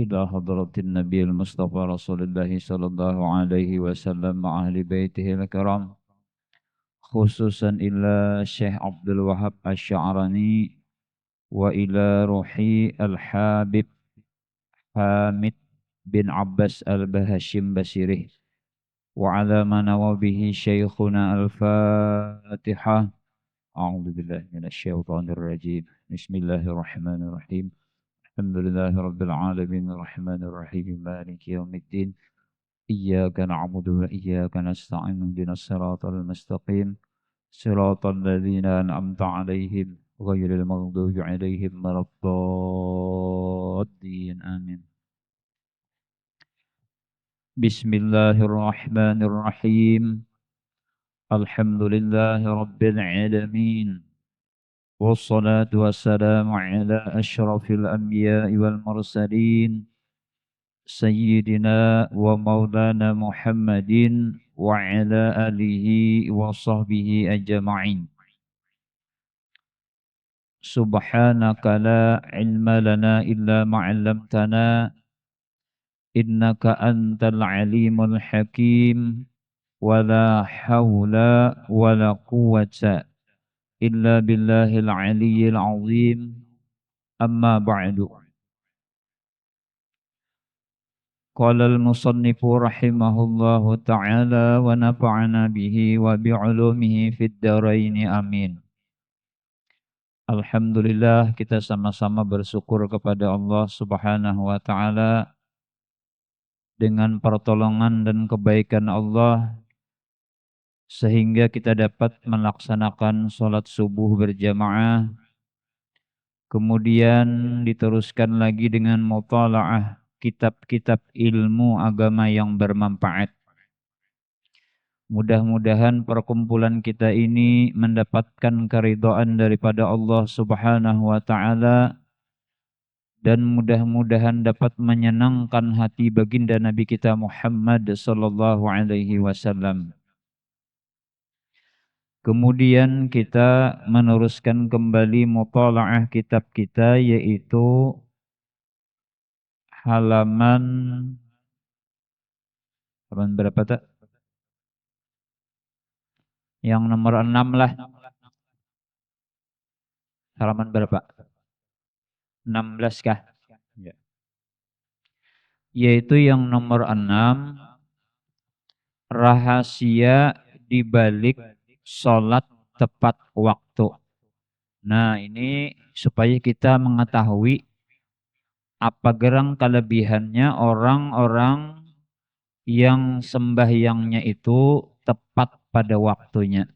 إلى حضرة النبي المصطفى رسول الله صلى الله عليه وسلم مع أهل بيته الكرام، خصوصا إلى الشيخ عبد الوهاب الشعراني وإلى روحي الحابب حامد بن عباس البهاشم بشيره، وعلى ما نوى به شيخنا الفاتحة. أعوذ بالله من الشيطان الرجيم. بسم الله الرحمن الرحيم. الحمد لله رب العالمين الرحمن الرحيم مالك يوم الدين. إياك نعبد وإياك نستعين اهدنا الصراط المستقيم صراط الذين أنعمت عليهم غير المغضوب عليهم ولا الضالين آمين. بسم الله الرحمن الرحيم. الحمد لله رب العالمين، والصلاة والسلام على أشرف الأنبياء والمرسلين سيدنا ومولانا محمد وعلى آله وصحبه أجمعين. سبحانك لا علم لنا إلا ما علمتنا إنك أنت العليم الحكيم، ولا حول ولا قوة إلا بالله العلي العظيم. أما بعد، قال المصنف رحمه الله تعالى ونفعنا به وبعلومه في الدارين آمين. Alhamdulillah, kita sama-sama bersyukur kepada Allah Subhanahu wa taala dengan pertolongan dan kebaikan Allah sehingga kita dapat melaksanakan sholat subuh berjamaah, kemudian diteruskan lagi dengan mutalaah kitab-kitab ilmu agama yang bermanfaat. Mudah-mudahan perkumpulan kita ini mendapatkan keridhaan daripada Allah Subhanahu wa taala, dan mudah-mudahan dapat menyenangkan hati baginda Nabi kita Muhammad sallallahu alaihi wasallam. Kemudian kita meneruskan kembali mutalaah kitab kita, yaitu halaman berapa tak? Yang nomor 6 lah. Halaman berapa? 16 kah? Ya. Yaitu yang nomor 6, rahasia dibalik sholat tepat waktu. Nah, ini supaya kita mengetahui apa gerang kelebihannya orang-orang yang sembahyangnya itu tepat pada waktunya.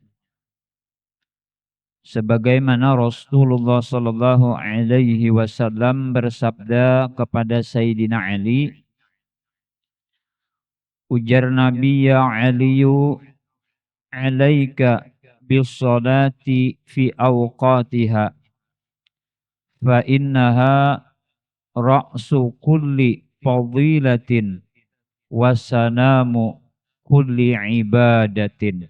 Sebagaimana Rasulullah sallallahu alaihi wasallam bersabda kepada Sayyidina Ali, ujar Nabi, ya Aliyu, alaika bis-salati fi awqatiha fa innaha ra'su kulli fadilatin wa sanamu kulli ibadatin.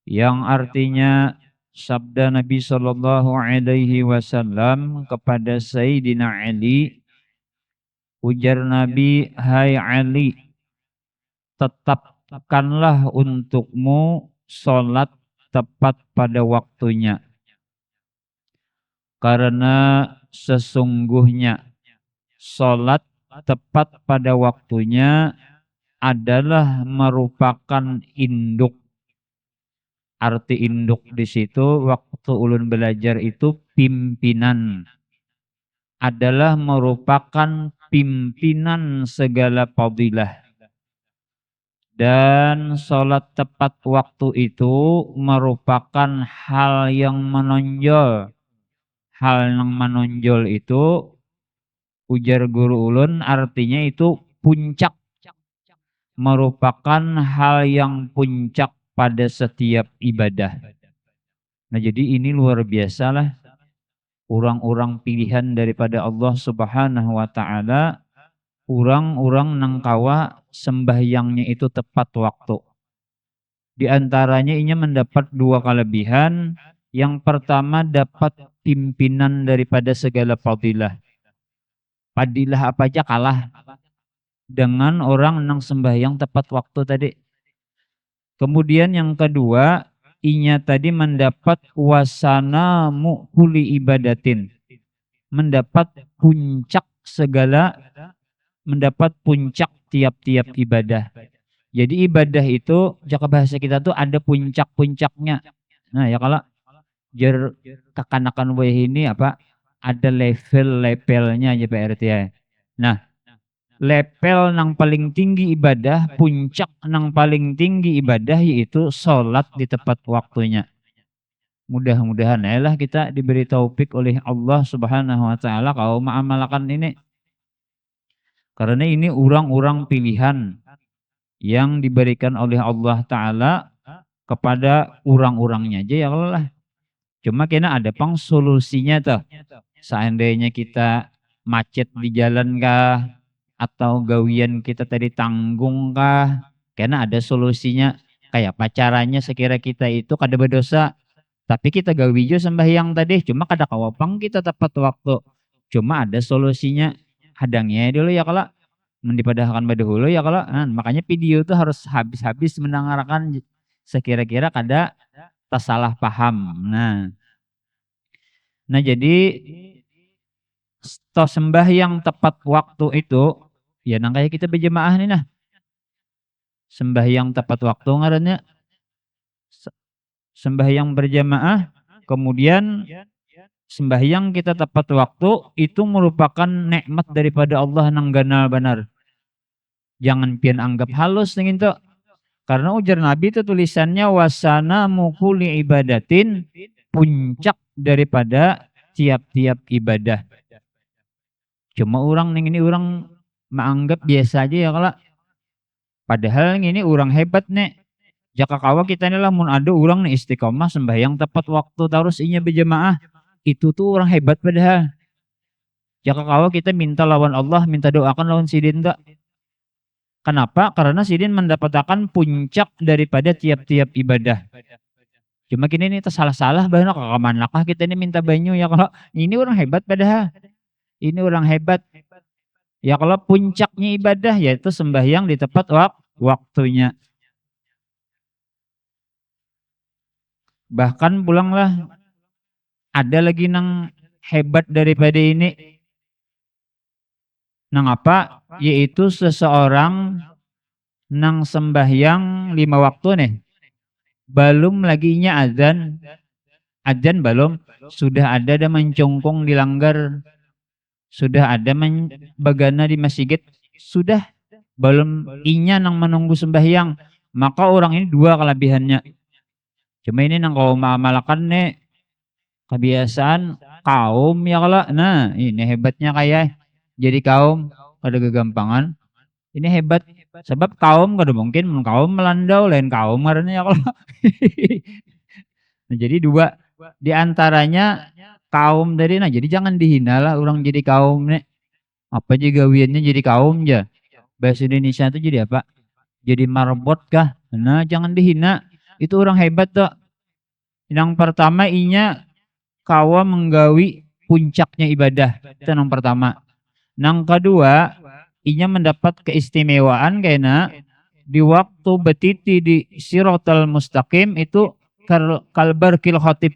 Yang artinya sabda Nabi sallallahu alaihi wasallam kepada Sayyidina Ali, ujar Nabi, hai Ali, tetapkanlah untukmu sholat tepat pada waktunya, karena sesungguhnya sholat tepat pada waktunya adalah merupakan induk. Arti induk di situ waktu ulun belajar itu pimpinan, adalah merupakan pimpinan segala fadilah. Dan sholat tepat waktu itu merupakan hal yang menonjol. Hal yang menonjol itu, ujar guru ulun, artinya itu puncak. Merupakan hal yang puncak pada setiap ibadah. Nah, jadi ini luar biasa lah. Orang-orang pilihan daripada Allah Subhanahu wa ta'ala, orang-orang nangkawa sembahyangnya itu tepat waktu. Di antaranya ini mendapat 2 kelebihan. Yang pertama, dapat pimpinan daripada segala fadilah. Padilah apa aja kalah dengan orang yang sembahyang tepat waktu tadi. Kemudian yang kedua, inya tadi mendapat wasana mu'kuli ibadatin. Mendapat puncak segala, mendapat puncak tiap-tiap ibadah. Jadi ibadah itu, jaka bahasa kita tuh ada puncak-puncaknya. Nah ya kalau jar kekanakan weh ini apa, ada level-levelnya aja PRT ya. Nah, level nang paling tinggi ibadah, puncak nang paling tinggi ibadah yaitu sholat di tepat waktunya. Mudah-mudahan ya lah kita diberi taufik oleh Allah Subhanahu wa taala kalau mengamalkan ini. Karena ini orang-orang pilihan yang diberikan oleh Allah taala kepada orang-orangnya aja ya Allah lah. Cuma kena ada pang solusinya tuh. Seandainya kita macet di jalan kah, atau gawian kita tadi tanggung kah, karena ada solusinya. Kayak pacarannya sekira kita itu kada berdosa, tapi kita gawi jo sembahyang tadi, cuma kada kawapang kita tepat waktu. Cuma ada solusinya, hadangnya dulu ya kalau mendipadahkan dahulu ya kalau. Nah, makanya video itu harus habis-habis mendengarkan sekira-kira kada tak salah paham. Nah jadi sembahyang tepat waktu itu ya nang kayak kita berjemaah nih nah. Sembahyang tepat waktu ngarannya sembahyang berjamaah, kemudian sembahyang kita tepat waktu itu merupakan nikmat daripada Allah nang ganal benar. Jangan pian anggap halus nih itu. Karena ujar Nabi itu tulisannya wasana mukuli ibadatin, puncak daripada tiap-tiap ibadah. Cuma orang ini orang menganggap biasa aja ya kalau. Padahal ini orang hebat nih. Jaka kawa kita ini lah mun ada orang nih istiqomah sembahyang tepat waktu terus inya berjamaah. Itu tuh orang hebat padahal. Jaka kawa kita minta lawan Allah, minta doakan lawan sidin tak. Kenapa? Karena sidin mendapatkan puncak daripada tiap-tiap ibadah. Cuma kini ini salah-salah bahkan kamanakah kita ini minta banyu ya kalau ini orang hebat padahal. Ini orang hebat. Ya kalau puncaknya ibadah yaitu sembahyang di tepat waktunya. Bahkan pulanglah ada lagi nang hebat daripada ini. Nang apa? Yaitu seseorang nang sembahyang 5 waktu nih. Belum laginya azan. Azan belum. Sudah ada mencungkung di langgar. Sudah ada bagana di masjid, sudah belum inya nang menunggu sembahyang, maka orang ini dua kelebihannya. Cuma ini nang kau mengamalkan nih kebiasaan kaum ya kalau, nah ini hebatnya kayak jadi kaum ada kegampangan, ini hebat sebab kaum kada mungkin kaum melandau lain kaum karena ya kalau. Nah, jadi dua di antaranya kaum dari nah jadi jangan dihina lah orang jadi kaum nih apa aja gawiannya jadi kaum aja bahasa Indonesia itu jadi apa jadi marbot kah nah jangan dihina itu orang hebat tuh yang pertama inya kawa menggawi puncaknya ibadah itu yang pertama yang kedua inya mendapat keistimewaan karena di waktu betiti di siratal mustaqim itu kalbar kil khotib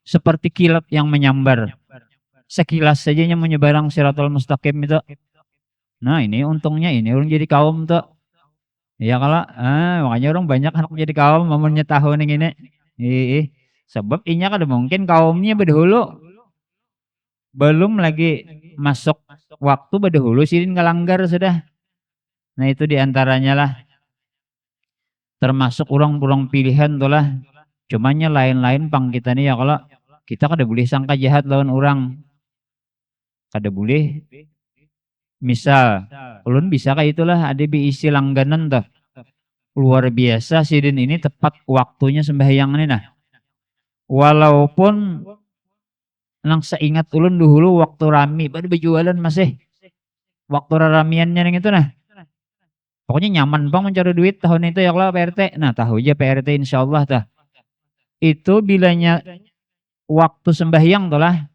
seperti kilat yang menyambar. Sekilas saja yang menyebarang siratul mustaqim itu. Nah ini untungnya ini orang jadi kaum tuh. Ya kalau makanya orang banyak anak jadi kaum momennya tahun ini. Sebab inya kada mungkin kaumnya berdahulu. Belum lagi masuk waktu berdahulu sidin ngelanggar sudah. Nah itu diantaranya lah. Termasuk orang-orang pilihan tuh lah. Cumanya lain-lain pang kita nih ya kalau kita kada boleh sangka jahat lawan orang. Kada boleh. Misal, ulun bisa kayak itulah ada isi langganan tuh. Luar biasa sidin ini tepat waktunya sembahyang ini nah. Walaupun nang seingat ulun dulu waktu rami pada berjualan masih waktu ramiannya yang itu nah. Pokoknya nyaman bang mencari duit tahun itu ya kalau PRT. Nah tahu aja PRT insyaallah dah. Itu bilanya waktu sembahyang tuh lah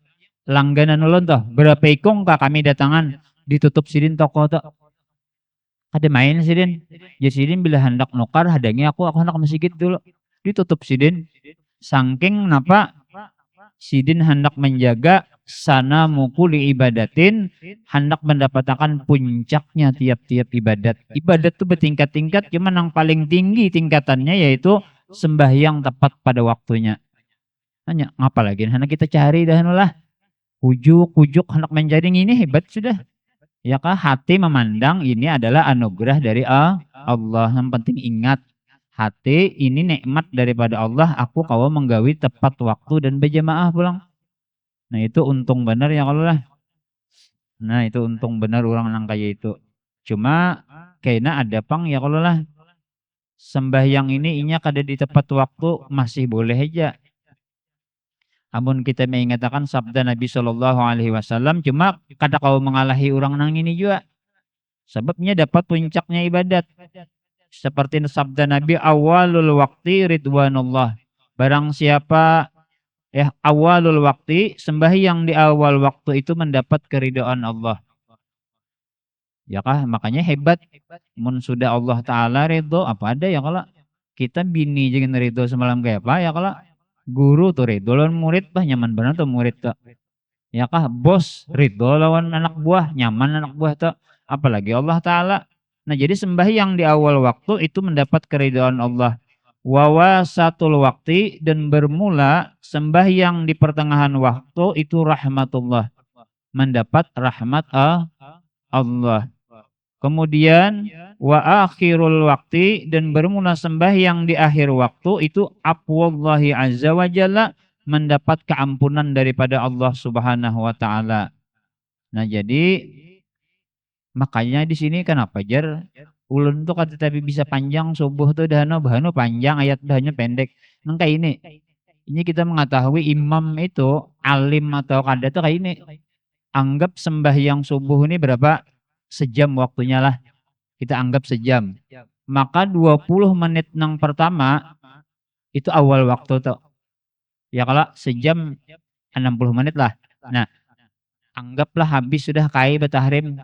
langganan ulun tuh berapa ikung kak kami datangan ditutup sidin toko tuh. Kada main sidin. Ya sidin bila hendak nukar hadangi aku hendak masjid dulu. Ditutup sidin. Saking napa sidin hendak menjaga sana mukuli ibadatin, hendak mendapatkan puncaknya tiap-tiap ibadat. Ibadat itu bertingkat-tingkat, cuman yang paling tinggi tingkatannya yaitu sembahyang tepat pada waktunya. Hanya ngapa lagi? Hendak kita cari dah lah. Ujuk hendak menjadi ini hebat sudah. Ya kah hati memandang ini adalah anugerah dari Allah. Yang penting ingat hati ini nikmat daripada Allah. Aku kau menggawi tepat waktu dan berjamaah pulang. Nah itu untung benar ya kalau lah. Nah itu untung benar orang nang kaya itu. Cuma kayaknya ada pang ya kalau lah. Sembahyang ini inya kada di tepat waktu masih boleh aja. Amun kita mengatakan sabda Nabi Shallallahu Alaihi Wasallam, cuma kada kau mengalahi orang nang ini juga. Sebabnya dapat puncaknya ibadat. Seperti sabda Nabi awalul waktu ridwanullah. Barang siapa awalul waktu sembahyang di awal waktu itu mendapat keridhaan Allah. Ya kah makanya hebat. Mun sudah Allah Taala ridho apa ada ya kalau kita bini jangan ridho semalam kayak apa ya kalau guru tuh ridho lawan murid bah nyaman benar tuh murid tuh. Ya kah bos ridho lawan anak buah nyaman anak buah tuh. Apalagi Allah Ta'ala. Nah jadi sembahyang di awal waktu itu mendapat keridhaan Allah. Wawasatul waktu dan bermula sembahyang di pertengahan waktu itu rahmatullah. Mendapat rahmat Allah. Kemudian wa akhirul waktu dan bermula sembahyang di akhir waktu itu afwallahi azza wa jalla mendapat keampunan daripada Allah Subhanahu wa taala. Nah, jadi makanya di sini kenapa jar ulun tuh kata tapi bisa panjang subuh tuh dahano bahano panjang ayat dahanya pendek. Nang kayak ini. Ini kita mengetahui imam itu alim atau kada tuh kayak ini. Anggap sembahyang subuh ini berapa? Sejam waktunya lah. Kita anggap sejam. Maka 20 menit nang pertama itu awal waktu tuh. Ya kalau sejam 60 menit lah. Nah, anggaplah habis sudah kai batahrim.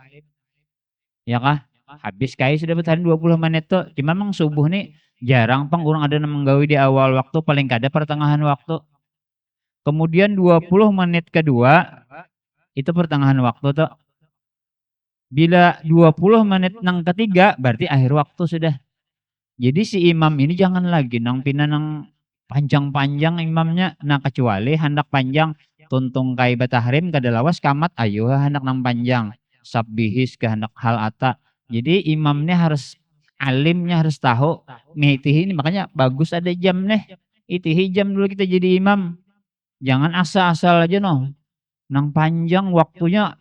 Ya kah? Habis kai sudah batahrim 20 menit tuh. Cuma memang subuh nih jarang pang orang ada yang menggawi di awal waktu paling kada pertengahan waktu. Kemudian 20 menit kedua itu pertengahan waktu tuh. Bila 20 menit nang ketiga berarti akhir waktu sudah. Jadi si imam ini jangan lagi nang pina nang panjang-panjang imamnya. Nah kecuali hendak panjang tuntung kai batahrim kada lawas kamat ayo hendak nang panjang. Sabbihis ke hendak hal ata. Jadi imamnya harus alimnya harus tahu ngitihi ini makanya bagus ada jam nih. Itihi jam dulu kita jadi imam. Jangan asal-asal aja noh. Nang panjang waktunya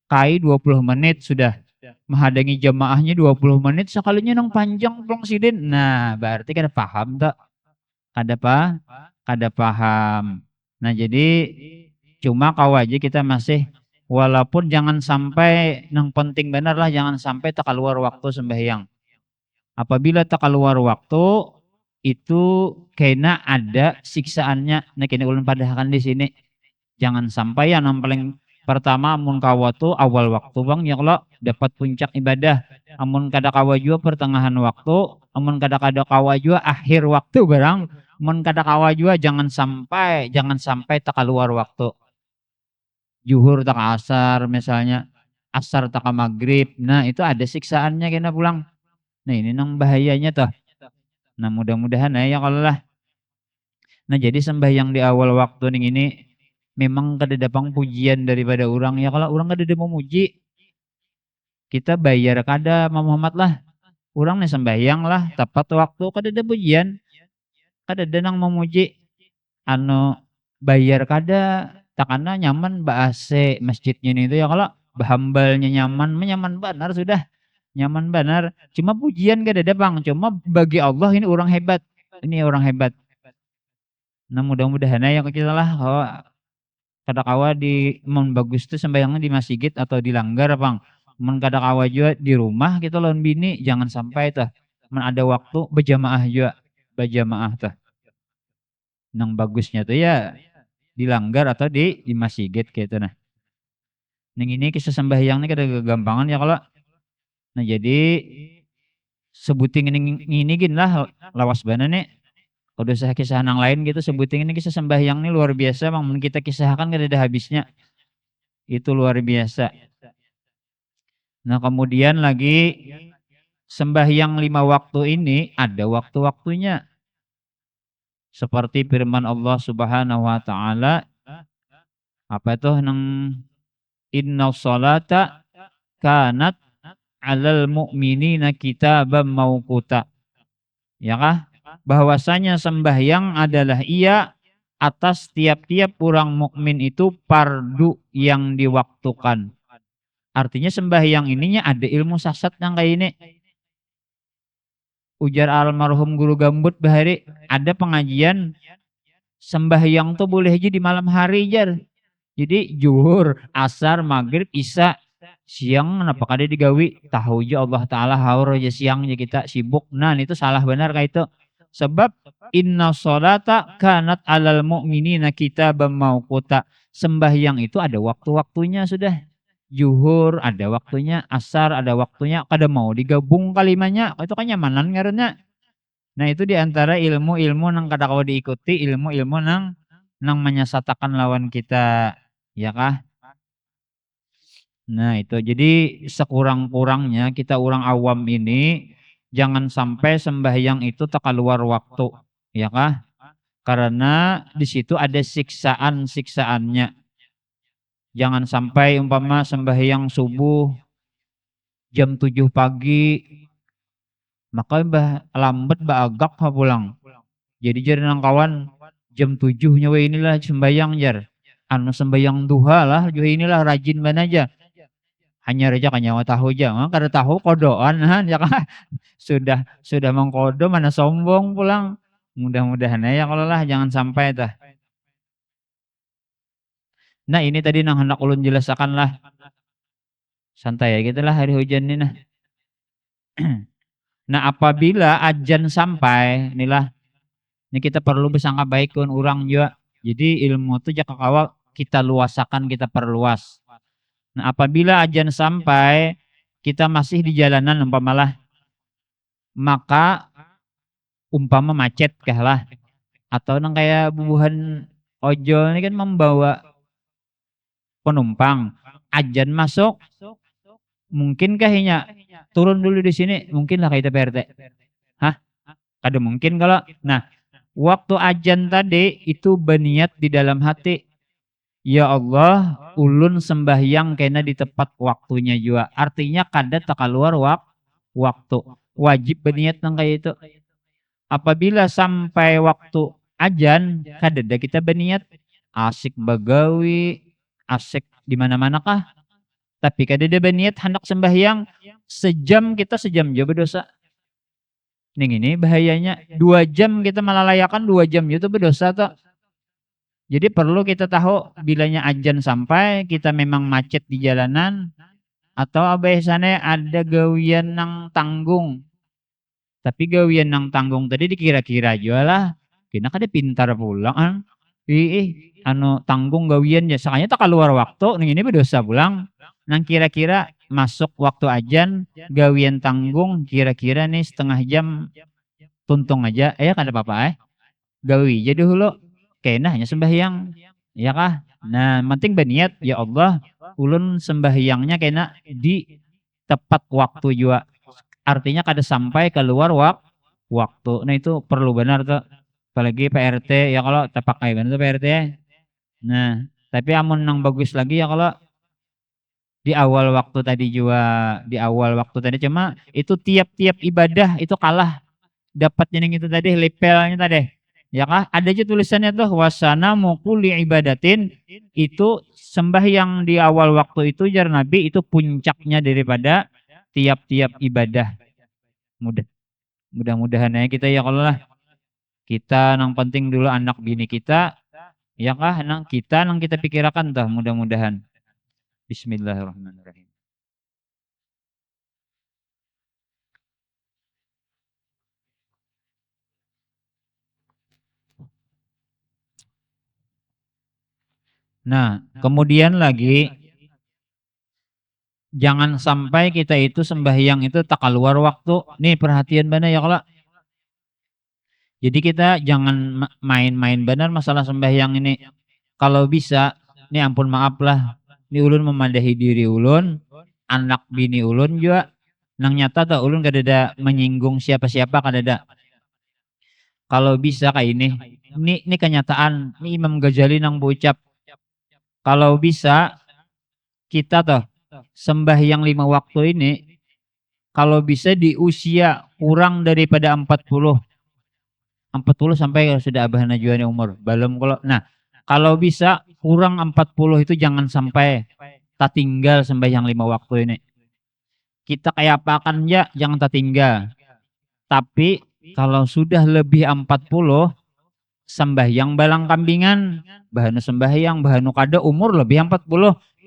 kai 20 menit sudah menghadangi jamaahnya 20 menit sekalinya nang panjang pulang sidin. Nah, berarti kada paham tak? Kada paham. Nah, jadi cuma kau aja kita masih walaupun jangan sampai nang penting benar lah jangan sampai tak keluar waktu sembahyang. Apabila tak keluar waktu itu kena ada siksaannya. Nah, kena ulun padahkan di sini. Jangan sampai yang paling pertama amun kawa tu awal waktu bang ya kalau dapat puncak ibadah. Amun kada kawa juga pertengahan waktu, amun kada kawa juga akhir waktu barang. Amun kada kawa juga jangan sampai tak keluar waktu. Juhur tak asar misalnya, asar tak maghrib. Nah, itu ada siksaannya kena pulang. Nah, ini nang bahayanya tuh. Nah, mudah-mudahan ya kalau lah. Nah, jadi sembahyang di awal waktu ning ini memang kada dapang pujian daripada orang ya kalau orang kada ada memuji kita bayar kada Muhammad lah orang nih sembahyang lah tepat waktu kada ada pujian kada ada nang memuji anu bayar kada takana nyaman AC masjidnya itu ya kalau bahambalnya nyaman benar sudah nyaman benar cuma pujian kada ada bang cuma bagi Allah ini orang hebat nah mudah-mudahan ya kita lah kalau kada kawa di mun bagus tuh sembahyangnya di masjid atau di langgar bang mun kada kawa juga di rumah kita lawan bini jangan sampai tuh mun ada waktu berjamaah tuh nang bagusnya tuh ya di langgar atau di masjid gitu nah Ning ini kisah sembahyang ini kada gagampangan ya kalau. Nah jadi sebuting ini gin lah lawas bana nih. Udah usah kisah nang lain gitu sebuting ini kisah sembahyang ini luar biasa bang. Mun kita kisahkan kada ada habisnya. Itu luar biasa. Nah kemudian lagi sembahyang 5 waktu ini ada waktu-waktunya. Seperti firman Allah Subhanahu wa taala apa itu nang inna sholata kanat alal mu'minina kitaban mauquta. Ya kah? Bahwasanya sembahyang adalah ia atas tiap-tiap orang mukmin itu fardu yang diwaktukan. Artinya sembahyang ininya ada ilmu sasat yang kayak ini. Ujar almarhum guru gambut bahari ada pengajian sembahyang tuh boleh aja di malam hari jar. Jadi zuhur, asar, maghrib, isya, siang kenapa kada digawi? Tahu aja Allah Ta'ala haur aja siangnya kita sibuk. Nah itu salah benar kayak itu. Sebab inna sholata kanat alal mu'minina kitaban mauquta. Sembahyang itu ada waktu-waktunya sudah. Zuhur ada waktunya, asar ada waktunya. Kada mau digabung kalimanya. Itu kan nyamanan ngarannya. Nah itu diantara ilmu-ilmu nang kada kau diikuti, ilmu-ilmu nang menyesatakan lawan kita. Ya kah? Nah itu jadi sekurang-kurangnya kita orang awam ini jangan sampai sembahyang itu tak keluar waktu, ya kah? Karena di situ ada siksaan-siksaannya. Jangan sampai umpama sembahyang subuh jam 7 pagi, maka lambat agak pulang. Jadi jar nang kawan jam 7 nyawa inilah sembahyang jar. Anu sembahyang duha lah, juga inilah rajin ban aja. Hanya reja kan nyawa tahu aja, kada tahu kodoan ya kan. Sudah mengkodo mana sombong pulang. Mudah-mudahan ya kalau lah jangan sampai tah. Nah ini tadi nang hendak ulun jelaskan lah. Santai ya gitu lah hari hujan ini nah. Nah apabila ajan sampai inilah ini kita perlu bersangka baik kun orang juga. Jadi ilmu itu jaka kawal kita luasakan kita perluas. Nah apabila ajan sampai kita masih di jalanan umpamalah maka umpama macet kah lah atau nang kayak bubuhan ojol ini kan membawa penumpang ajan masuk mungkin kahnya turun dulu di sini mungkin lah kita PRT hah ada mungkin kalau nah waktu ajan tadi itu berniat di dalam hati ya Allah ulun sembahyang kena di tepat waktunya juga artinya kada tak keluar waktu wajib berniat nang kayak itu apabila sampai waktu ajan kadada kita berniat asik bagawi asik di mana-mana kah tapi kadada berniat hendak sembahyang sejam kita sejam jauh berdosa ning ini bahayanya 2 jam kita melalayakan 2 jam itu berdosa tuh jadi perlu kita tahu bilanya ajan sampai kita memang macet di jalanan atau biasanya ada gawian nang tanggung tapi gawian nang tanggung tadi dikira-kira aja lah. Kena kada pintar pulang ah. Anu tanggung gawian ya sakanya tak keluar waktu ning ini berdosa pulang. Nang kira-kira masuk waktu ajan gawian tanggung kira-kira nih setengah jam tuntung aja kada apa-apa gawi jadi hulu kena hanya sembahyang ya kah nah penting berniat ya Allah ulun sembahyangnya kena di tepat waktu juga artinya kada sampai keluar waktu. Nah itu perlu benar tuh. Apalagi PRT ya kalau terpakai benar tuh PRT. Nah, tapi amun nang bagus lagi ya kalau di awal waktu tadi juga di awal waktu tadi cuma itu tiap-tiap ibadah itu kalah dapatnya yang itu tadi lepelnya tadi. Ya kah? Ada aja tulisannya tuh wasana mukuli ibadatin itu sembahyang di awal waktu itu jar Nabi itu puncaknya daripada tiap-tiap ibadah. Mudah-mudahan ya kita ya kalau lah kita nang penting dulu anak bini kita ya kah nang kita pikirkan tuh mudah-mudahan Bismillahirrahmanirrahim. Nah kemudian lagi Jangan sampai kita itu sembahyang itu tak keluar waktu. Nih perhatian benar ya kalau. Jadi kita jangan main-main benar masalah sembahyang ini. Kalau bisa, nih ampun maaf lah. Ini ulun memadahi diri ulun, anak bini ulun juga. Nang nyata tuh ulun gak ada menyinggung siapa-siapa kan ada. Kalau bisa kayak ini kenyataan. Ini Imam Ghazali nang berucap. Kalau bisa kita tuh sembahyang 5 waktu ini kalau bisa di usia kurang daripada 40 sampai sudah abah najuan umur belum kalau bisa kurang 40 itu jangan sampai tak tinggal sembahyang 5 waktu ini. Kita kayak apakan ya jangan tak tinggal. Tapi kalau sudah lebih 40 sembahyang balang kambingan, bahanu sembahyang, bahanu kada umur lebih 40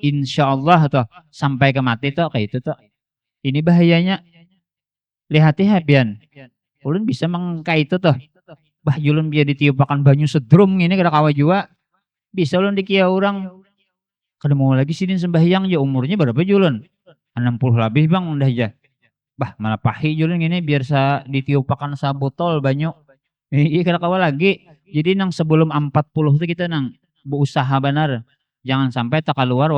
insyaallah tuh sampai ke mati tuh kayak itu tuh. Ini bahayanya. Lihat pian. Ulun bisa mengkai itu tuh. Bah julun biar ditiupakan banyu sedrum ini kada kawa juga. Bisa ulun dikia orang. Kada mau lagi sini sembahyang ya umurnya berapa julun? 60 lebih bang udah aja. Bah malah pahi julun ini biar ditiupakan sa botol banyu. Iya kada kawa lagi. Jadi nang sebelum 40 itu kita nang berusaha benar. Jangan sampai tak keluar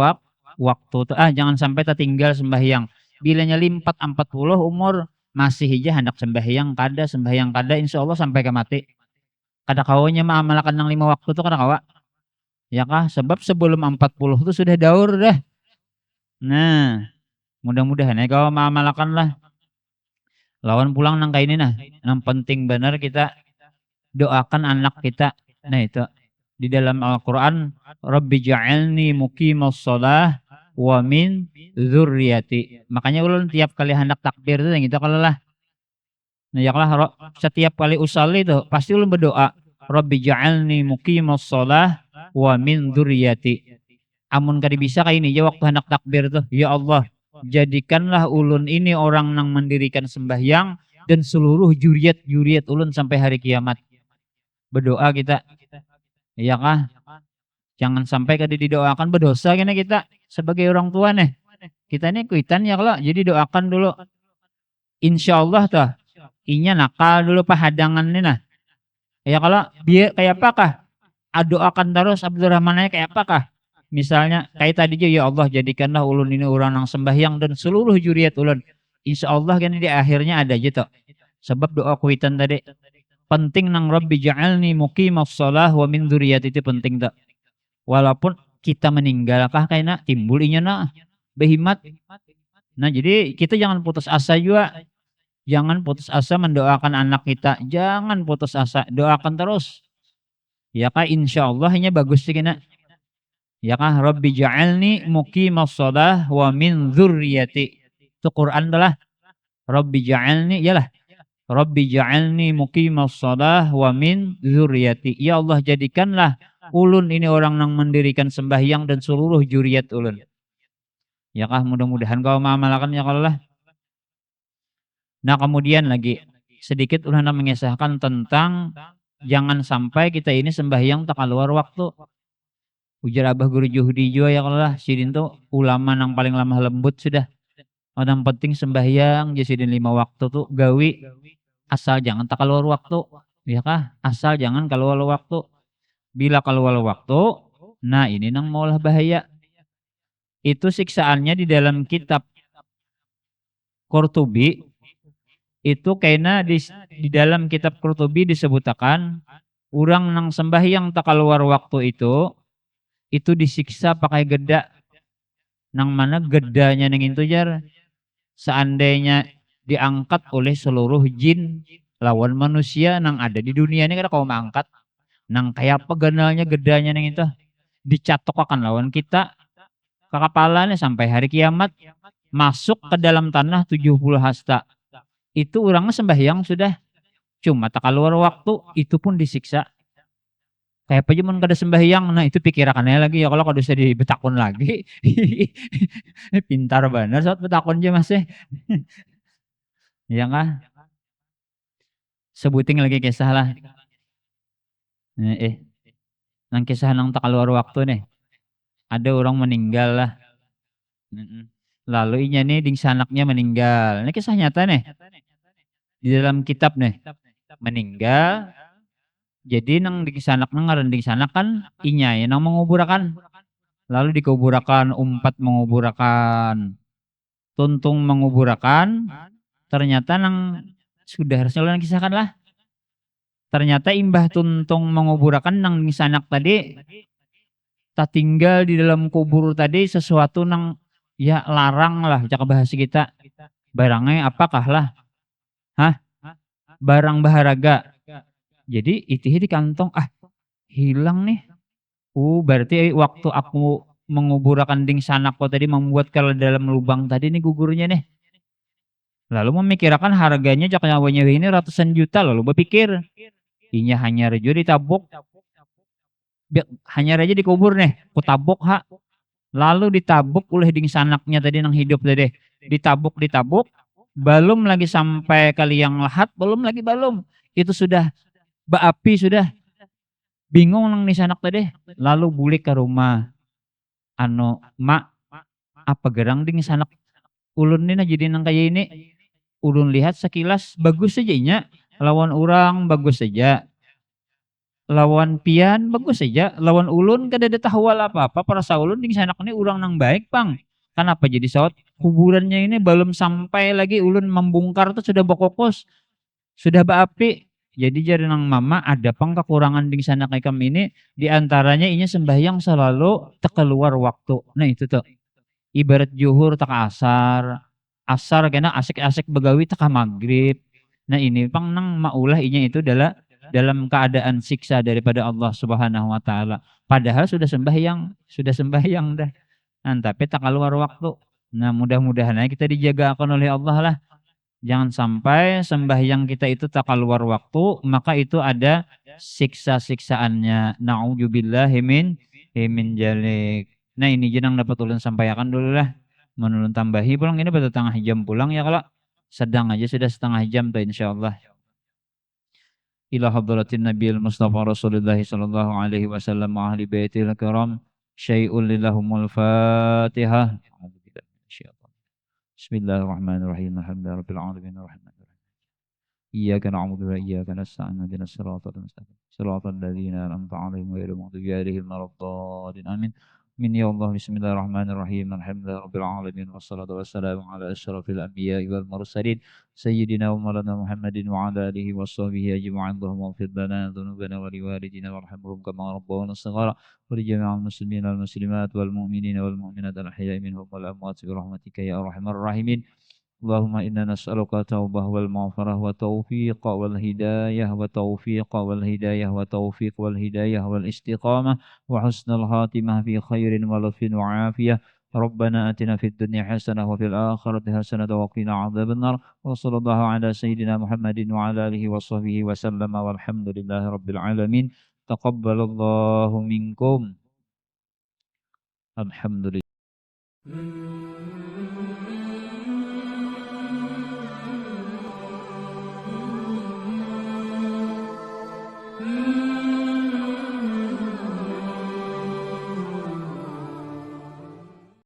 waktu tuh. Jangan sampai tak tinggal sembahyang. Bilanya limpat 40 umur masih hija hendak sembahyang kada insya Allah sampai ke mati. Kada kawanya maamalkan ng 5 waktu tuh kada kawa. Ya kah? Sebab sebelum 40 itu sudah daur dah. Nah, mudah-mudahan ya kau maamalkan lah. Lawan pulang nang kayak ini nah. Yang penting benar kita doakan anak kita. Nah itu di dalam Al-Qur'an, Rabbi ja'alni muqimas shalah wa min dzurriyyati. Makanya ulun tiap kali hendak takbir itu yang itu kalau lah. Nah ya kalau setiap kali usalli itu pasti ulun berdoa, Rabbi ja'alni muqimas shalah wa min dzurriyyati. Amun kada bisa kayak ini ya waktu hendak takbir tuh, ya Allah, jadikanlah ulun ini orang nang mendirikan sembahyang dan seluruh juriat ulun sampai hari kiamat. Berdoa kita, iya kah? Jangan sampai kada didoakan berdosa kena kita sebagai orang tua nih. Kita ini kuitan ya kalau jadi doakan dulu. Insya Allah tuh, inya nakal dulu pahadangan nih nah. Ya kalau dia kayak apakah? Doakan terus Abdurrahmannya kayak apakah? Misalnya kayak tadi juga ya Allah jadikanlah ulun ini orang yang sembahyang dan seluruh juriat ulun. Insya Allah kan di akhirnya ada gitu. Sebab doa kuitan tadi penting nang Rabbi ja'alni muqimas shalah wa min dzurriyyati itu penting tak. Walaupun kita meninggalkah kayaknya timbul inya nah behimat. Nah jadi kita jangan putus asa juga. Jangan putus asa mendoakan anak kita. Jangan putus asa. Doakan terus. Ya kah insya Allah hanya bagus sih kena. Ya kah Rabbi ja'alni muqimas shalah wa min dzurriyyati. Itu Quran adalah Rabbi ja'alni yalah. Rabbi ja'alni muqimas shalah wa min dzurriyyati. Ya Allah jadikanlah ulun ini orang yang mendirikan sembahyang dan seluruh juriat ulun. Ya kah mudah-mudahan kau mengamalkan ya kalau lah. Nah kemudian lagi sedikit ulun mengisahkan tentang jangan sampai kita ini sembahyang tak keluar waktu. Ujar Abah Guru Juhdi juga ya kalau lah sidin tuh ulama yang paling lama lembut sudah. Yang penting sembahyang jadi 5 waktu tuh gawi asal jangan tak keluar waktu. Ya kah? Asal jangan keluar waktu. Bila keluar waktu, nah ini nang maulah bahaya. Itu siksaannya di dalam kitab Qurtubi. Itu kayaknya di dalam kitab Qurtubi disebutkan orang nang sembahyang tak keluar waktu itu disiksa pakai geda. Nang mana gedanya nang itu jar seandainya diangkat oleh seluruh jin lawan manusia nang ada di dunia ini kada kau mangkat nang kayak apa ganalnya gedanya nang itu dicatok akan lawan kita ke kepalanya sampai hari kiamat masuk ke dalam tanah 70 hasta. Itu orangnya sembahyang sudah cuma tak keluar waktu itu pun disiksa. Kayak apa cuman kada sembahyang nah itu pikirannya lagi ya kalau kada usah dibetakun lagi. Pintar banget saat betakun aja masih. Ya kah? Sebuting lagi kisah lah. Nang kisah nang tak keluar waktu nih. Ada orang meninggal lah. Lalu inya nih ding sanaknya meninggal. Ini kisah nyata nih di dalam kitab nih. Meninggal. Jadi nang ding sanak nang ngaran ding sanak kan inya ya nang menguburakan. Lalu dikuburakan umpat menguburakan. Tuntung menguburakan. Ternyata nang sudah harusnya ulang kisahkan lah. Ternyata imbah tuntung menguburakan nang ding sanak tadi tak tinggal di dalam kubur tadi sesuatu nang ya larang lah cak bahasa kita. Barangnya apakah lah? Hah? Barang baharaga. Jadi itih di kantong hilang nih. Berarti waktu aku menguburakan ding sanakku tadi membuat kalau dalam lubang tadi nih gugurnya nih. Lalu memikirkan harganya jak nyawanya ini ratusan juta lalu berpikir inya hanya rejo ditabuk hanya aja dikubur nih kutabuk lalu ditabuk oleh ding sanaknya tadi nang hidup tadi ditabuk belum lagi sampai kali yang lahat belum itu sudah baapi sudah bingung nang ni sanak tadi lalu bulik ke rumah mak apa gerang ding sanak ulun ini jadi nang kayak ini ulun lihat sekilas bagus saja inya lawan orang bagus saja lawan pian bagus saja lawan ulun kada ada tahwal apa-apa perasa ulun ding sanak ini urang nang baik pang kenapa jadi sawat kuburannya ini belum sampai lagi ulun membongkar tuh sudah bokokos sudah baapi jadi jadi nang mama ada pang kekurangan ding sanak kami ini diantaranya inya sembahyang selalu terkeluar waktu nah itu tuh ibarat juhur tak asar kena asik-asik begawi tak maghrib nah ini pang nang maulah inya itu adalah dalam keadaan siksa daripada Allah Subhanahu wa taala. Padahal sudah sembahyang dah. Nah, tapi tak keluar waktu. Nah, mudah-mudahan kita dijaga akan oleh Allah lah. Jangan sampai sembahyang kita itu tak keluar waktu, maka itu ada siksa-siksaannya. Nauzubillahi min jalik. Nah, ini jenang dapat ulun sampaikan dulu lah. Menulun tambahi pulang ini pada tengah jam pulang ya kalau sedang aja sudah setengah jam tuh insyaallah. إلى حضرة النبي المصطفى رسول الله صلى الله عليه وسلم وأهل بيته الكرام شيء لهم الفاتحة بسم الله الرحمن الرحيم الحمد لله رب العالمين الرحمن الرحيم إياك نعبد وإياك نستعين اهدنا الصراط المستقيم صراط الذين أنعمت عليهم غير المغضوب عليهم ولا الضالين آمين من يا الله بسم الله الرحمن الرحيم الحمد لله رب العالمين والصلاة والسلام على أشرف الأنبياء والمرسلين سيدنا ومولانا محمد وعلى آله وصحبه أجمعين اللهم اغفر لنا ذنوبنا ولوالدينا وارحمهم كما ربونا صغارا ولجميع المسلمين والمسلمات والمؤمنين والمؤمنات الأحياء منهم والأموات برحمتك يا أرحم الراحمين اللهم إنا نسألك التوبة والمغفرة والتوفيق والهداية والاستقامة وحسن الخاتمة في خير ولطف وعافية ربنا آتنا في الدنيا حسنة وفي الآخرة حسنة وقنا عذاب النار وصلى الله على سيدنا محمد وعلى آله وصحبه وسلم والحمد لله رب العالمين تقبل الله منكم الحمد لله